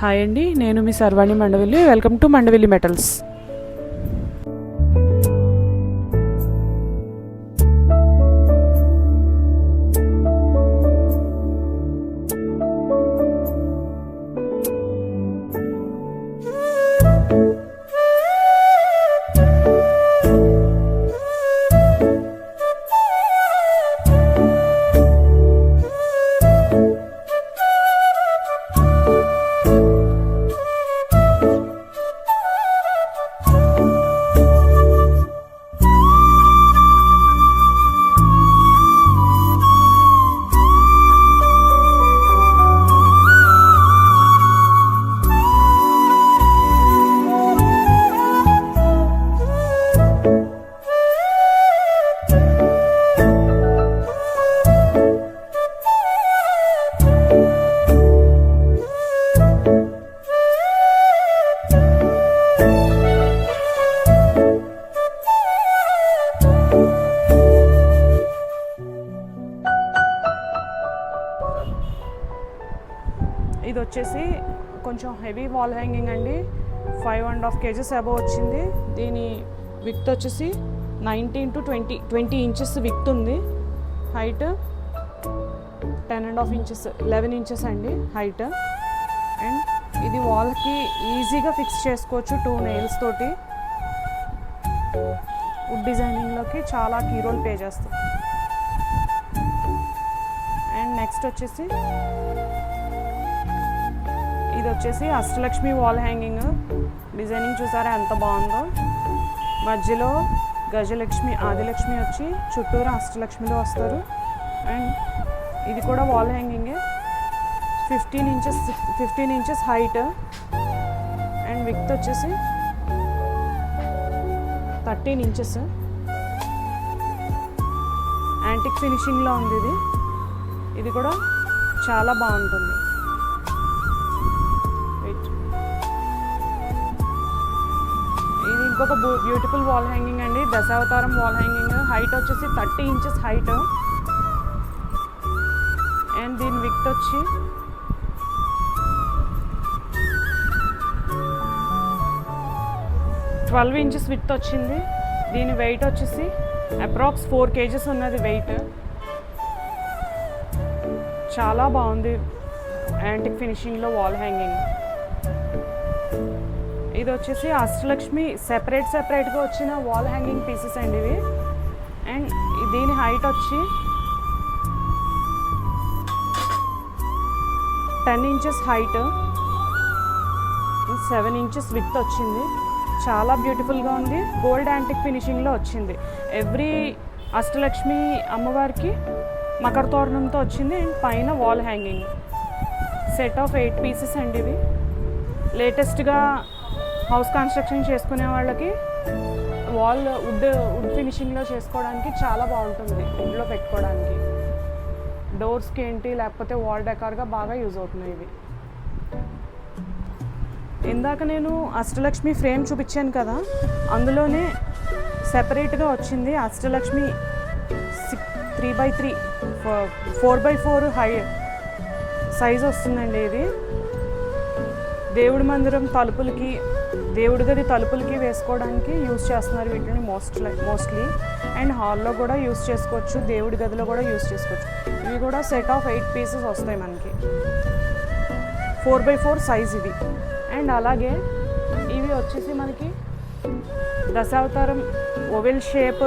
Hi అండి, నేను మీ సర్వాణి Mandavilli. Welcome to Mandavilli metals. ఇది వచ్చేసి కొంచెం హెవీ వాల్ హ్యాంగింగ్ అండి. 5.5 kgs అబవ్ వచ్చింది. దీని విడ్త్ వచ్చేసి 19 to 20 ఇంచెస్ విడ్త్ ఉంది. హైట్ 10.5 inches 11 inches అండి హైట్. అండ్ ఇది వాల్కి ఈజీగా ఫిక్స్ చేసుకోవచ్చు 2 nails తోటి. వుడ్ డిజైనింగ్లోకి చాలా కీ రోల్ ప్లే చేస్తుంది. అండ్ నెక్స్ట్ వచ్చేసి ఇది వచ్చేసి అష్టలక్ష్మి వాల్ హ్యాంగింగ్. డిజైనింగ్ చూసారా ఎంత బాగుందో. మధ్యలో గజలక్ష్మి ఆదిలక్ష్మి వచ్చి చుట్టూరు అష్టలక్ష్మిలో వస్తారు. అండ్ ఇది కూడా వాల్ హ్యాంగింగే. 15 inches హైట్. అండ్ విడ్త్ వచ్చేసి 13 inches. యాంటిక్ ఫినిషింగ్లో ఉంది ఇది. ఇది కూడా చాలా బాగుంటుంది. ఇది ఇంకొక బ్యూటిఫుల్ వాల్ హ్యాంగింగ్ అండి. Dasavatharam wall hanging. హైట్ వచ్చేసి 30 inches హైట్. అండ్ దీని విడ్త్ వచ్చి 12 inches విడ్త్ వచ్చింది. దీని వెయిట్ వచ్చేసి అప్రాక్స్ 4 kgs ఉన్నది వెయిట్. చాలా బాగుంది యాంటిక్ ఫినిషింగ్లో వాల్ హ్యాంగింగ్. ఇది వచ్చేసి అష్టలక్ష్మి సెపరేట్గా వచ్చిన వాల్ హ్యాంగింగ్ పీసెస్ అండి ఇవి. అండ్ దీని హైట్ వచ్చి 10 inches హైట్, 7 inches విడ్త్ వచ్చింది. చాలా బ్యూటిఫుల్గా ఉంది. గోల్డ్ యాంటిక్ ఫినిషింగ్లో వచ్చింది. ఎవ్రీ అష్టలక్ష్మి అమ్మవారికి మకర తోరణంతో వచ్చింది. అండ్ పైన wall hanging. Set of 8 pieces అండి ఇవి. లేటెస్ట్గా హౌస్ కన్స్ట్రక్షన్ చేసుకునే వాళ్ళకి వుడ్ ఫినిషింగ్లో చేసుకోవడానికి చాలా బాగుంటుంది. వుడ్లో పెట్టుకోవడానికి డోర్స్కి ఏంటి లేకపోతే వాల్ డెకార్గా బాగా యూజ్ అవుతున్నాయి ఇవి. ఇందాక నేను అష్టలక్ష్మి ఫ్రేమ్ చూపించాను కదా, అందులోనే సెపరేట్గా వచ్చింది Ashtalakshmi 3x3 4x4 high size వస్తుందండి ఇది. దేవుడి మందిరం తలుపులకి, దేవుడి గది తలుపులకి వేసుకోవడానికి యూజ్ చేస్తున్నారు వీటిని మోస్ట్లీ. అండ్ హాల్లో కూడా యూజ్ చేసుకోవచ్చు, దేవుడి గదిలో కూడా యూజ్ చేసుకోవచ్చు. ఇవి కూడా సెట్ ఆఫ్ 8 pieces వస్తాయి మనకి. 4x4 సైజ్ ఇవి. అండ్ అలాగే ఇవి వచ్చేసి మనకి దశావతారం ఓవెల్ షేప్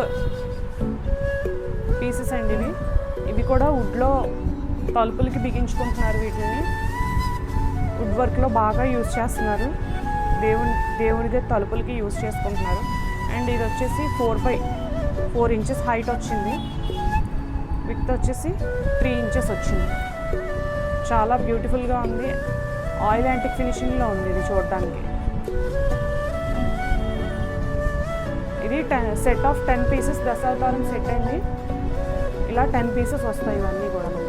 పీసెస్ అండి ఇవి. ఇవి కూడా వుడ్లో తలుపులకి బిగించుకుంటున్నారు. వీటిని వుడ్ వర్క్లో బాగా యూజ్ చేస్తున్నారు. దేవుడిగా తలుపులకి యూజ్ చేసుకుంటున్నారు. అండ్ ఇది వచ్చేసి 4x4 inches హైట్ వచ్చింది. విడ్త్ వచ్చేసి 3 inches వచ్చింది. చాలా బ్యూటిఫుల్గా ఉంది. ఆయిల్ యాంటిక్ ఫినిషింగ్లో ఉంది ఇది చూడడానికి. ఇది set of 10 pieces Dasavatharam set అండి. ఇలా 10 pieces వస్తాయి ఇవన్నీ కూడా మనకి.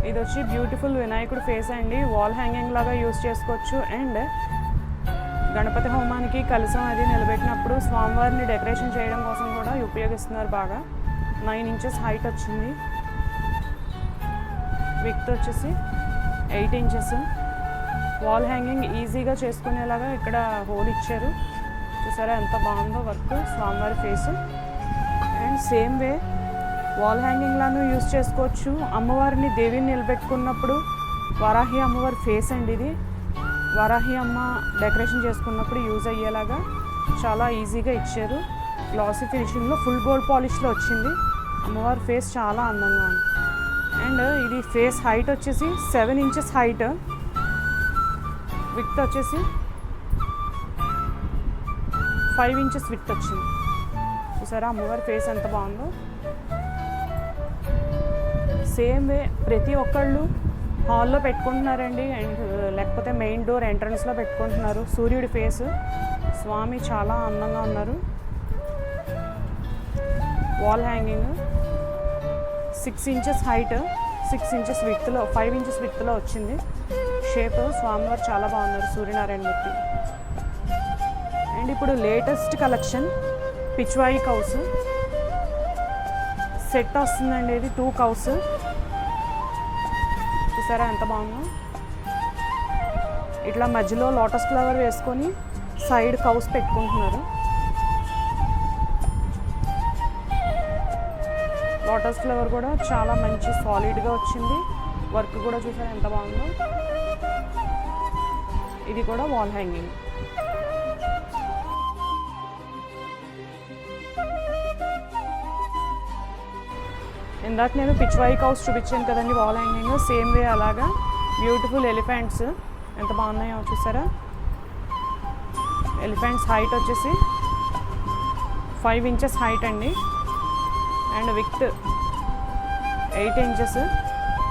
ఇది వచ్చి బ్యూటిఫుల్ వినాయకుడు ఫేస్ అండి, వాల్ హ్యాంగింగ్ లాగా యూస్ చేసుకోవచ్చు. అండ్ గణపతి హోమానికి కలశం అది నిలబెట్టినప్పుడు స్వామివారిని డెకరేషన్ చేయడం కోసం కూడా ఉపయోగిస్తున్నారు. బాగా 9 ఇంచెస్ హైట్ వచ్చింది. విడ్త్ వచ్చేసి 8 ఇంచెస్. వాల్ హ్యాంగింగ్ ఈజీగా చేసుకునేలాగా ఇక్కడ హోల్ ఇచ్చారు. చూసారా ఎంత బాగుందో వర్క్ స్వామివారి face. And same way wall hanging లాను యూస్ చేసుకోవచ్చు. అమ్మవారిని దేవిని నిలబెట్టుకున్నప్పుడు వరాహి అమ్మవారి ఫేస్ అండి ఇది. వరాహి అమ్మ డెకరేషన్ చేసుకున్నప్పుడు యూజ్ అయ్యేలాగా చాలా ఈజీగా ఇచ్చారు. గ్లాసీ ఫినిషింగ్లో ఫుల్ గోల్డ్ పాలిష్లో వచ్చింది. అమ్మవారి ఫేస్ చాలా అందంగా ఉంది. అండ్ ఇది ఫేస్ హైట్ వచ్చేసి 7 ఇంచెస్ హైట్. విడ్త్ వచ్చేసి 5 ఇంచెస్ విడ్త్ వచ్చింది. చూసారా అమ్మవారి ఫేస్ ఎంత బాగుందో. సేమ్ వే ప్రతి ఒక్కళ్ళు హాల్లో పెట్టుకుంటున్నారండి. అండ్ లేకపోతే మెయిన్ డోర్ ఎంట్రన్స్లో పెట్టుకుంటున్నారు. సూర్యుడి ఫేస్, స్వామి చాలా అందంగా ఉన్నారు. Wall hanging 6 inches height, 6 inches విడ్త్లో, 5 ఇంచెస్ విడ్త్లో వచ్చింది. షేప్ స్వామివారు చాలా బాగున్నారు, సూర్యనారాయణ మూర్తి. అండ్ ఇప్పుడు latest collection Pichwai cows set వస్తుందండి. ఇది 2 కౌస్. చూసారా ఎంత బాగుందో. ఇట్లా మధ్యలో లోటస్ ఫ్లవర్ వేసుకొని సైడ్ కౌస్ పెట్టుకుంటున్నారు. లోటస్ ఫ్లవర్ కూడా చాలా మంచి సాలిడ్గా వచ్చింది. వర్క్ కూడా చూసారా ఎంత బాగుందో. ఇది కూడా వాల్ హ్యాంగింగ్. ఇందాక నేను పిచ్వాయి కౌస్ చూపించాను కదండి వాల్ హ్యాంగింగ్. సేమ్ వే అలాగా బ్యూటిఫుల్ ఎలిఫెంట్స్ ఎంత బాగున్నాయో చూసారా. ఎలిఫెంట్స్ హైట్ వచ్చేసి 5 ఇంచెస్ హైట్ అండి. And width 8 inches.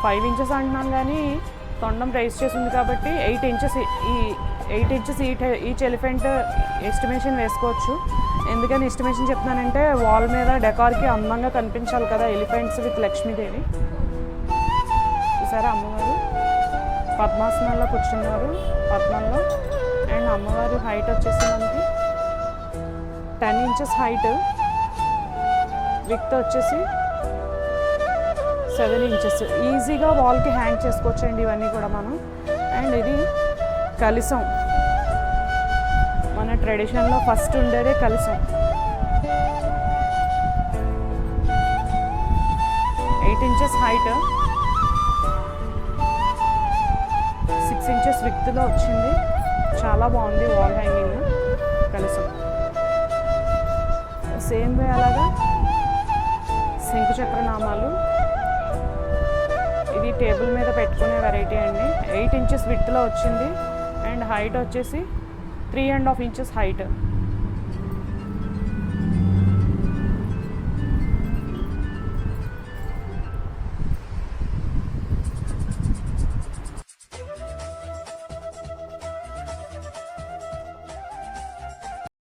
5 ఇంచెస్ అంటున్నాను కానీ తొండం రైస్ చేసి ఉంది కాబట్టి 8 ఇంచెస్. ఈ 8 ఇంచెస్ ఈచ్ ఎలిఫెంట్ ఎస్టిమేషన్ వేసుకోవచ్చు. ఎందుకని ఎస్టిమేషన్ చెప్తున్నానంటే వాల్ మీద డెకార్కి అందంగా కనిపించాలి కదా ఎలిఫెంట్స్ విత్ లక్ష్మీదేవి. చూసారా అమ్మవారు పద్మాసనంలో కూర్చున్నారు, పద్మంలో. అండ్ అమ్మవారు హైట్ వచ్చేసి మనకి 10 ఇంచెస్ హైట్. విడ్త్ వచ్చేసి 7 ఇంచెస్. ఈజీగా వాల్కి హ్యాంగ్ చేసుకోవచ్చండి ఇవన్నీ కూడా మనం. అండ్ ఇది కలశం, మన ట్రెడిషన్లో ఫస్ట్ ఉండేదే కలశం. 8 ఇంచెస్ హైట్, 6 ఇంచెస్ విడ్త్లో వచ్చింది. చాలా బాగుంది వాల్ హ్యాంగింగ్ కలశం. సేమ్ వే అలాగా శంకు చక్రనామాలు. ఇది టేబుల్ మీద పెట్టుకునే వెరైటీ అండి. 8 ఇంచెస్ విడ్త్లో వచ్చింది. అండ్ హైట్ వచ్చేసి 3.5 ఇంచెస్ హైట్.